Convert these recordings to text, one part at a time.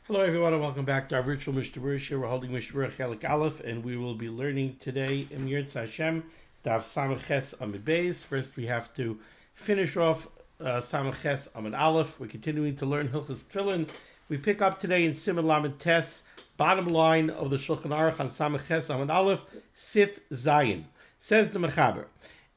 Hello everyone and welcome back to our virtual Mishnah Berurah. We're holding Mishnah Berurah Chelik Aleph and we will be learning today in Yirtzeh Hashem Daf Samach Ches Amud Beis. First we have to finish off Samach Ches Amud Aleph. We're continuing to learn Hilchos Tefillin. We pick up today in Siman Lamed Tes, bottom line of the Shulchan Aruch on Samach Ches Amud Aleph, Sif Zayin. Says the Mechaber,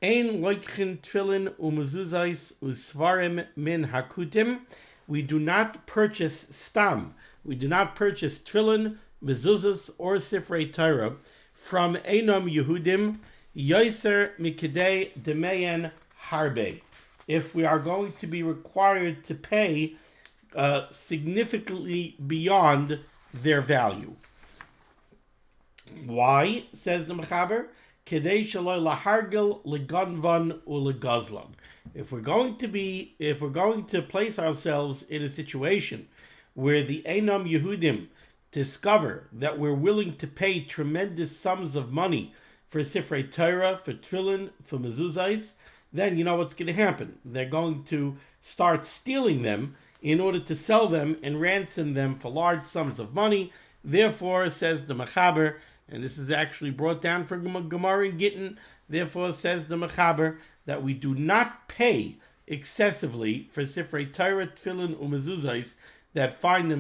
Ein loikchin tefillin umezuzais usvarim min hakutim. We do not purchase stam. We do not purchase tefillin, mezuzas, or sifrei Torah from Einam Yehudim, yoser mikidei demeyen harbe. If we are going to be required to pay significantly beyond their value. Why, says the Mechaber? Kedei shaloi lahargil leganvan ulegazlan. If we're going to place ourselves in a situation where the Einam Yehudim discover that we're willing to pay tremendous sums of money for Sifrei Torah, for Tefillin, for Mezuzais, then you know what's going to happen. They're going to start stealing them in order to sell them and ransom them for large sums of money. Therefore, says the Mechaber, and this is actually brought down from Gemara in Gittin, therefore says the Mechaber that we do not pay excessively for Sifrei Torah, Tefillin, Mezuzais that find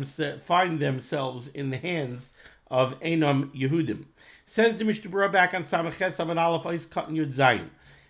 themselves in the hands of Einam Yehudim. Says the Mishnah Berurah back on Samach Ches Amud Aleph Ois Katan Yud Zayin.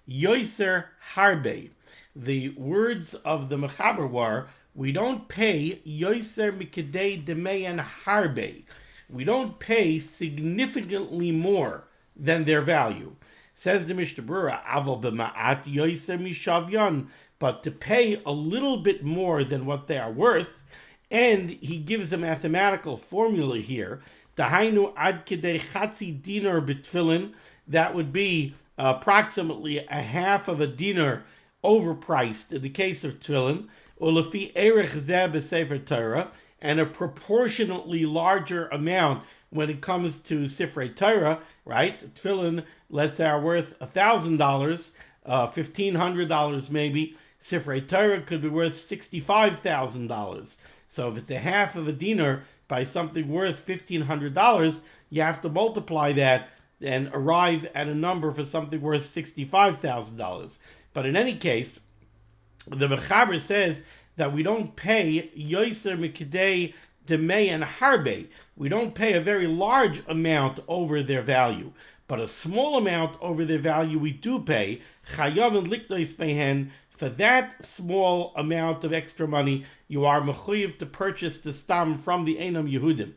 Yoser Harbe. The words of the Mechaber were, we don't pay Yoser Mikidei Demeyan Harbe. We don't pay significantly more than their value. Says the Mishnah Berurah, Aval b'ma'at Yoser Mishavyan. But to pay a little bit more than what they are worth, and he gives a mathematical formula here. Dahainu ad kedei chatzi dinar b'tefillin. That would be approximately a half of a dinar overpriced in the case of tefillin. Ulefi erech zeh b'sefer Torah, and a proportionately larger amount when it comes to Sifrei Torah, right? Tefillin, let's say, are worth $1,000, $1,500 maybe. Sifrei Torah could be worth $65,000. So if it's a half of a dinar by something worth $1,500, you have to multiply that and arrive at a number for something worth $65,000. But in any case, the Mechaber says that we don't pay yoser mikidei demei and harbe. We don't pay a very large amount over their value, but a small amount over their value we do pay. Chayav and likdois pehen. For that small amount of extra money, you are mechuyev to purchase the stam from the Einam Yehudim.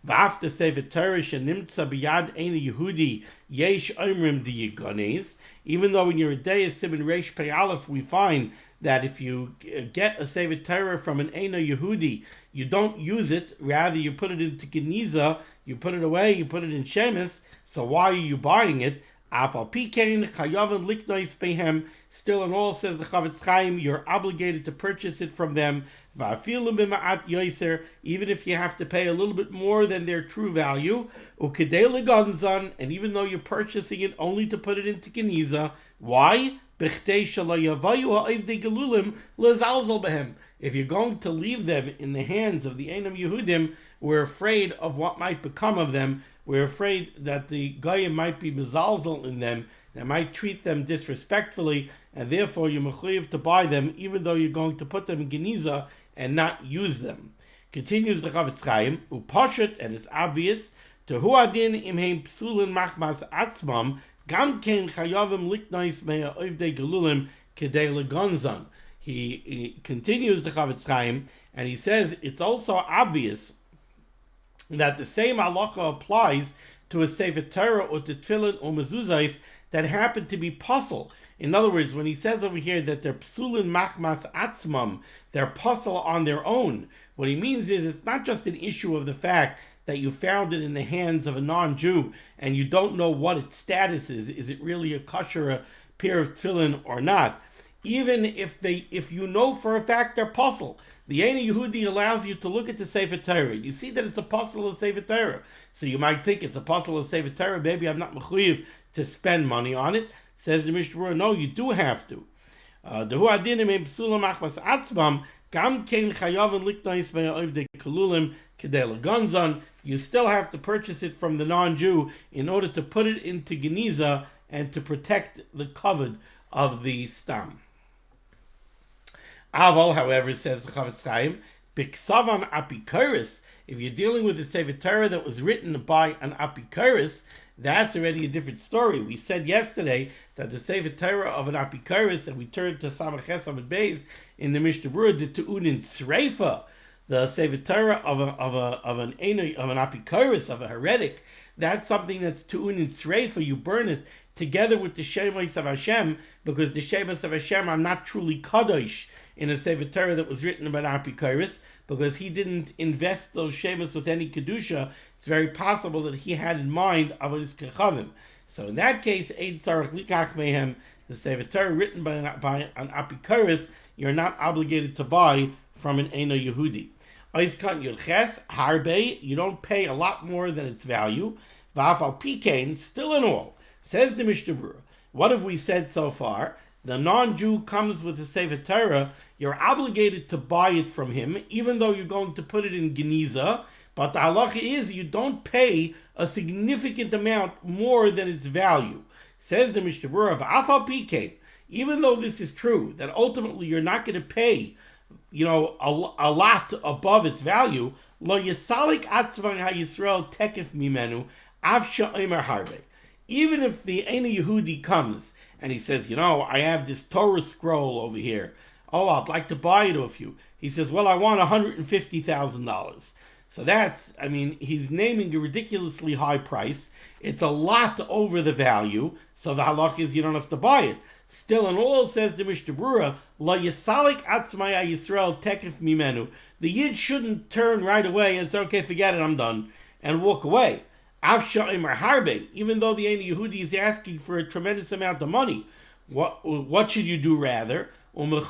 V'after sefer Torah shenimtza biyad Einam Yehudi yesh omrim diyigones. Even though in your day Siman Reish Pei Aleph we find that if you get a sefer Torah from an Einam Yehudi, you don't use it. Rather, you put it into Geniza, you put it away, you put it in Shemis. So why are you buying it? Afal pikein chayav liknois pehem. Still in all, says the Chavetz Chaim, you're obligated to purchase it from them. Va'afilu b'ma'at yoser, even if you have to pay a little bit more than their true value. Ukedei leganzan, and even though you're purchasing it only to put it into Geniza. Why? B'chtei shalayavayu ha'ivdei gelulim lezalzal behem. If you're going to leave them in the hands of the Einam Yehudim, we're afraid of what might become of them. We're afraid that the Goyim might be mezalzel in them, that might treat them disrespectfully, and therefore you're mechuyev to buy them, even though you're going to put them in Geniza and not use them. Continues the Chavetz Chaim, upashut, and it's obvious, to adin imheim psulin machmas atzmam, gam ken chayavim liknois mea oivdei gelulim kedei legonzan. He continues the Chavetz Chaim, and he says it's also obvious that the same halacha applies to a sefer Torah or to tefillin or mezuzais that happen to be puzzle. In other words, when he says over here that they're psulin machmas atzmam, they're puzzle on their own, what he means is it's not just an issue of the fact that you found it in the hands of a non-Jew and you don't know what its status is. Is it really a kosher a pair of tefillin or not? Even if you know for a fact they're puzzle, the Einam Yehudi allows you to look at the Sefer Torah. You see that it's a puzzle of Sefer Torah. So you might think it's a puzzle of Sefer Torah. Maybe I'm not mechuyev to spend money on it. Says the Mishnah Berurah, no, you do have to. Gam kein chayav liknais ve'ovdei kalulim kedei leganzan. You still have to purchase it from the non-Jew in order to put it into geniza and to protect the covet of the stam. Aval, however, says the Chavetz Chaim, biksavan apikoris. If you're dealing with a Sefer Torah that was written by an apikoris, that's already a different story. We said yesterday that the Sefer Torah of an apikoris, and we turned to Samach Chesam and Beis in the Mishnah Berurah, the Tu'unin Sreifa, the Sefer Torah of an apikoris, of a heretic. That's something that's Tu'unin Sreifa. You burn it together with the Shemos of Hashem, because the Shemos of Hashem are not truly kadosh in a Sefer Torah that was written about apikoris, because he didn't invest those Shemos with any kedusha. It's very possible that he had in mind avodas kechavim. So in that case, Eid Sarach Likach Mehem, the Sefer Torah written by an apikoris, you're not obligated to buy from an Eino Yehudi. Oiskan Yurches Harbe, you don't pay a lot more than its value. Va'afal Pikein, still in all, says the Mishnah Berurah. What have we said so far? The non-Jew comes with a Sefer Torah, you're obligated to buy it from him, even though you're going to put it in geniza. But the halacha is you don't pay a significant amount more than its value. Says the Mishnah Berurah, Va'afal Pikein, even though this is true, that ultimately you're not going to pay, a lot above its value, lo yisalik atzvan ha'Yisrael tekef mimenu avsha omer harbe. Even if the Eino Yehudi comes and he says, I have this Torah scroll over here. Oh, I'd like to buy it off you. He says, well, I want $150,000. So he's naming a ridiculously high price. It's a lot over the value. So the halach is you don't have to buy it. Still in all, says the Mishnah Berurah, La Yisalik Atzmaya Yisrael Tekef Mimenu. The Yid shouldn't turn right away and say, okay, forget it, I'm done, and walk away. Avsha Imer Harbe, even though the Eino Yehudi is asking for a tremendous amount of money, what should you do rather? You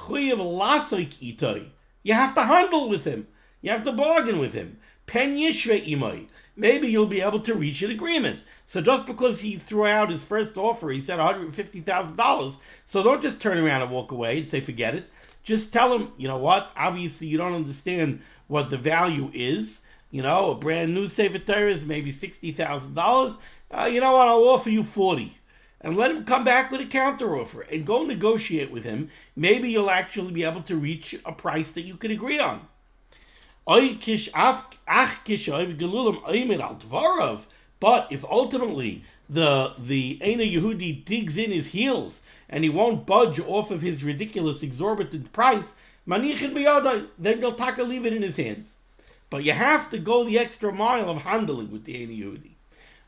have to handle with him. You have to bargain with him. Pen Yishve Imai. Maybe you'll be able to reach an agreement. So just because he threw out his first offer, he said $150,000, so don't just turn around and walk away and say, forget it. Just tell him, you know what, obviously you don't understand what the value is. A brand new Sefer Torah is maybe $60,000. You know what, I'll offer you 40. And let him come back with a counteroffer and go negotiate with him. Maybe you'll actually be able to reach a price that you can agree on. But if ultimately the Eino Yehudi digs in his heels and he won't budge off of his ridiculous exorbitant price, then you'll leave it in his hands. But you have to go the extra mile of handling with the Eino Yehudi.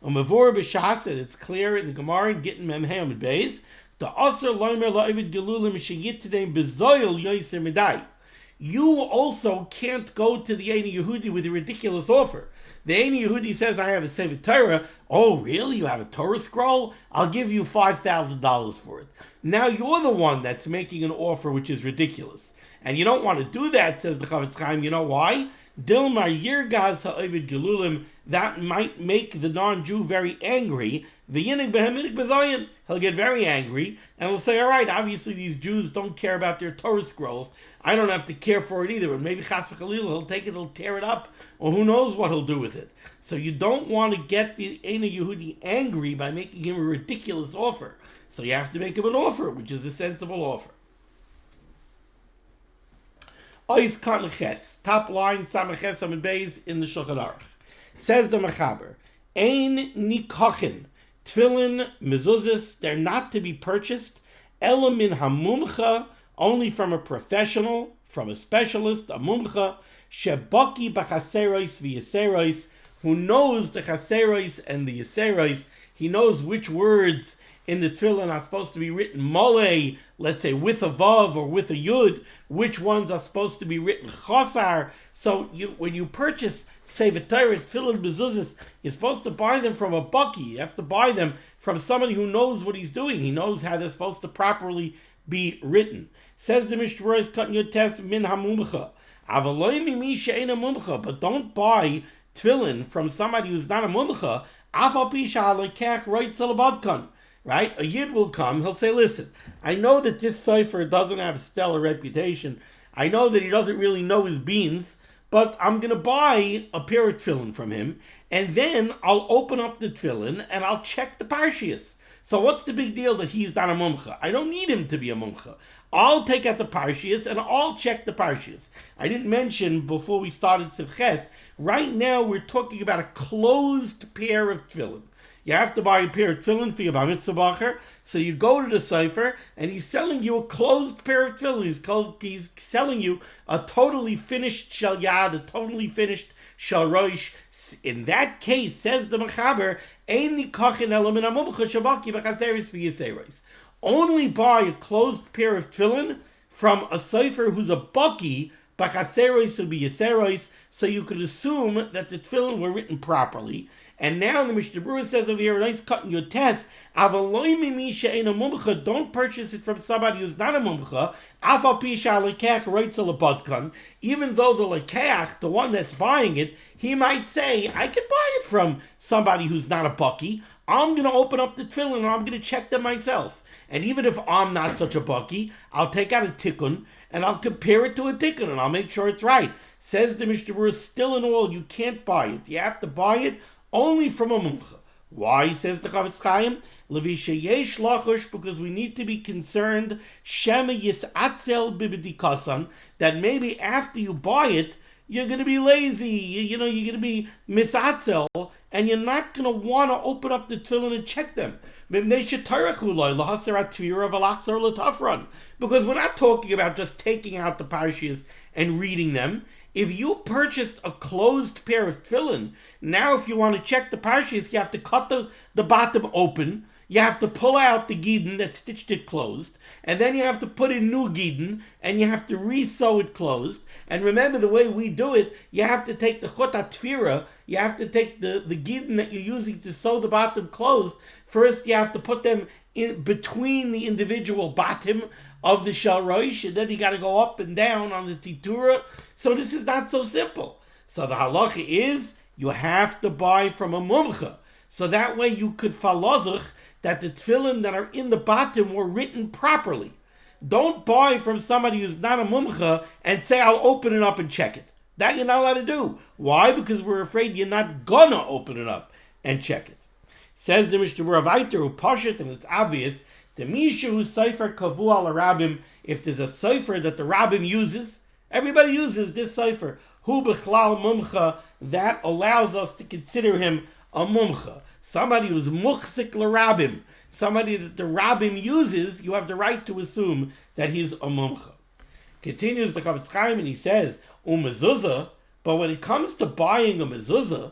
Umavor b'shas, it's clear in the Gemara in Gittin Memhem and Beis, the Aser Loimer La'ovid Gelulim Sheyitnei Bezoil Yoser Medai. You also can't go to the Eino Yehudi with a ridiculous offer. The Eino Yehudi says, I have a Sefer Torah. Oh, really? You have a Torah scroll? I'll give you $5,000 for it. Now you're the one that's making an offer which is ridiculous. And you don't want to do that, says the Chavetz Chaim. You know why? Dilmar Yirgaz Ha'ovid Gelulim. That might make the non-Jew very angry. V'yinig beheminig bezayin. He'll get very angry and he'll say, all right, obviously these Jews don't care about their Torah scrolls. I don't have to care for it either. And maybe Chas v'Chalil, he'll take it, he'll tear it up, or who knows what he'll do with it. So you don't want to get the Eino Yehudi angry by making him a ridiculous offer. So you have to make him an offer, which is a sensible offer. Ois kan ches, top line, Samach Chesam Beis in the Shulchan Aruch. Says the Mechaber, Ein nikachin, tefillin, mezuzahs, they're not to be purchased, ela min hamumcha, only from a professional, from a specialist, a mumcha, shebaki b'chaseros v'yaseros, who knows the chaseros and the yaseros. He knows which words in the tefillin are supposed to be written mole, let's say with a vav or with a yud, which ones are supposed to be written chosar. So when you purchase Sefer Torah, tefillin, mezuzahs, you're supposed to buy them from a baki. You have to buy them from somebody who knows what he's doing. He knows how they're supposed to properly be written. Says the Mishnah Berurah, cut your test min hamumcha. Avaloi mimi she'ena mumcha, but don't buy tefillin from somebody who's not a mumcha. Afal pisha halekech roitzel abadkan. Right? A Yid will come, he'll say, listen, I know that this cipher doesn't have a stellar reputation. I know that he doesn't really know his beans, but I'm going to buy a pair of tefillin from him, and then I'll open up the tefillin and I'll check the parshias. So what's the big deal that he's not a mumcha? I don't need him to be a mumcha. I'll take out the parshias and I'll check the parshias. I didn't mention before we started Sivches, right now we're talking about a closed pair of tefillin. You have to buy a pair of tefillin for your bar mitzvah bacher. So you go to the sefer and he's selling you a closed pair of tefillin. He's selling you a totally finished shel yad, a totally finished shel roish. In that case, says the mechaber, only buy a closed pair of tefillin from a sefer who's a baki, b'chaseros will be yaseros, so you could assume that the tefillin were written properly. And now the Mishnah Berurah says over here, nice cut in your test, don't purchase it from somebody who's not a mumcha, even though the lekeach, the one that's buying it, he might say, I can buy it from somebody who's not a bucky. I'm going to open up the tefillin and I'm going to check them myself. And even if I'm not such a bucky, I'll take out a tikkun and I'll compare it to a tikkun and I'll make sure it's right. Says the Mishnah Berurah, still in all, you can't buy it. You have to buy it only from a mumcha. Why, says the Chavetz Chaim? Levisha yesh lachush, because we need to be concerned, shema yisatzel bibidikasan, that maybe after you buy it, you're going to be lazy, you're going to be misatzel, and you're not going to want to open up the tefillin and check them. Because we're not talking about just taking out the parshias and reading them. If you purchased a closed pair of tefillin, now if you want to check the parshias, you have to cut the bottom open, you have to pull out the gidon that stitched it closed, and then you have to put in new gidon, and you have to re-sew it closed. And remember, the way we do it, you have to take the chot tefira, you have to take the gidon that you're using to sew the bottom closed. First, you have to put them in between the individual bottom of the shel roish, and then you got to go up and down on the titura. So this is not so simple. So the halacha is you have to buy from a mumcha. So that way you could falazach that the tefillin that are in the bottom were written properly. Don't buy from somebody who's not a mumcha and say, I'll open it up and check it. That you're not allowed to do. Why? Because we're afraid you're not gonna open it up and check it. Says the Mishnah Berurah Vayter who Pashit, and it's obvious, the Mishu Sefer Kavu al Rabbim, if there's a Sefer that the Rabbim uses, everybody uses this Sefer, Hu B'chlal Mumcha, that allows us to consider him a Mumcha. Somebody who's Muchsik l'Rabbim, somebody that the Rabbim uses, you have the right to assume that he's a Mumcha. Continues the Chavetz Chaim and he says, mezuzah, but when it comes to buying a mezuzah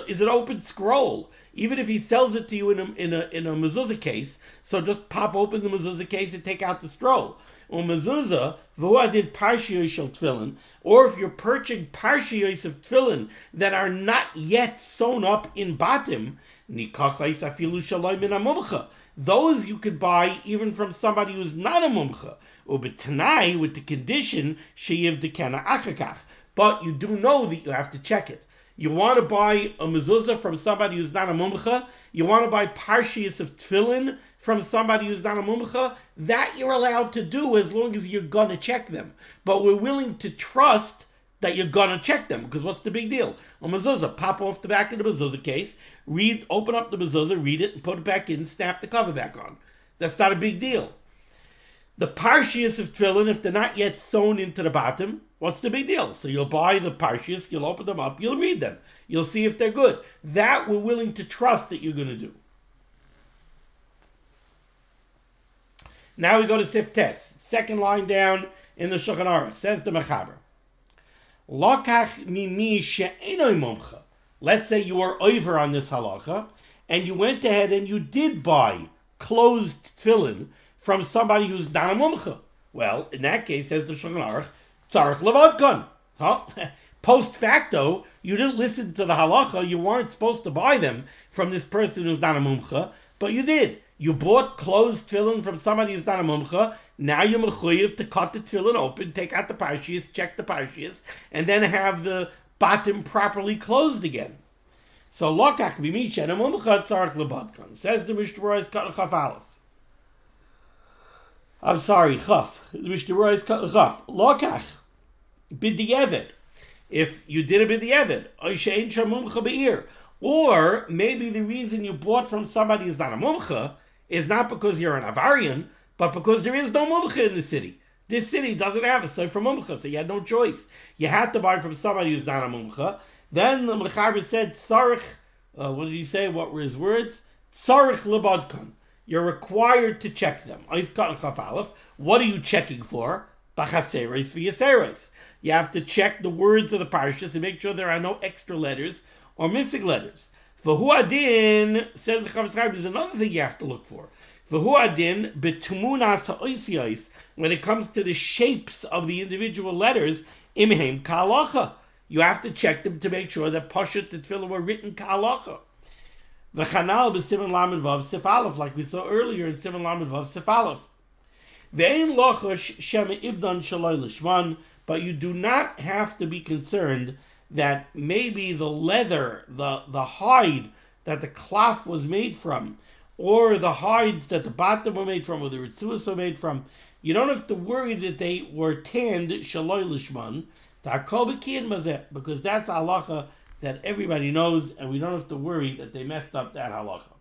is an open scroll. Even if he sells it to you in a mezuzah case, so just pop open the mezuzah case and take out the scroll. Mezuzah, v'hu did parshiyos shel tefillin, or if you're purchasing parshiyos of tefillin that are not yet sewn up in bottom, nikachais afilu shaloi min hamumcha. Those you could buy even from somebody who's not a mumcha. Ubetnai, with the condition sheyiv dekena achakach. But you do know that you have to check it. You want to buy a mezuzah from somebody who's not a mumcha. You want to buy parshiyos of tefillin from somebody who's not a mumcha. That you're allowed to do as long as you're going to check them. But we're willing to trust that you're going to check them, because what's the big deal? A mezuzah, pop off the back of the mezuzah case, open up the mezuzah, read it, and put it back in, snap the cover back on. That's not a big deal. The parshiyos of tefillin, if they're not yet sewn into the bottom, what's the big deal? So you'll buy the parshiyos, you'll open them up, you'll read them. You'll see if they're good. That we're willing to trust that you're going to do. Now we go to Siftes. Second line down in the Shulchan Aruch. Says the Mechaber. Lokach mimi she'enoi mumcha. Let's say you were over on this halacha, and you went ahead and you did buy closed tefillin from somebody who's not a mumcha. Well, in that case, says the Shulchan Aruch, tzarich levadkan. Post facto, you didn't listen to the halacha, you weren't supposed to buy them from this person who's not a mumcha, but you did. You bought closed tefillin from somebody who's not a mumcha. Now you're mechuyev to cut the tefillin open, take out the parshiyos, check the parshiyos, and then have the bottom properly closed again. So lokach b'micha and a mumcha tzarich lebadkan. Says the Mishnah Berurah Chaf Aleph. I'm sorry, chaf. The Mishnah Berurah is chaf. Lokach b'di'evet. If you did a b'di'evet, oy she'ein sham mumcha be'ir, or maybe the reason you bought from somebody who's not a mumcha is not because you're an avarian, but because there is no mumcha in the city. This city doesn't have a site for mumcha, so you had no choice. You had to buy from somebody who's not a mumcha. Then the Mechaber said, tzarich, what did he say? What were his words? Tzarich lebadkan. You're required to check them. What are you checking for? Bachaseres v'yaseres. You have to check the words of the parashas and make sure there are no extra letters or missing letters. V'hu adin, says the Chavetz Chaim, there's another thing you have to look for. V'hu adin b'tumunas ha'oisiyos, when it comes to the shapes of the individual letters, imheim ka'alacha. You have to check them to make sure that Pashat and Tefillah were written ka'alacha. V'chanal b'siman lamed vav sif aleph, like we saw earlier in siman lamed vav sif aleph. Ve'ein lochosh shema ibdan shaloi lishman, but you do not have to be concerned that maybe the leather, the hide that the cloth was made from, or the hides that the batim were made from, or the ritzuas were made from, you don't have to worry that they were tanned shaloi lishman, because that's halacha that everybody knows, and we don't have to worry that they messed up that halacha.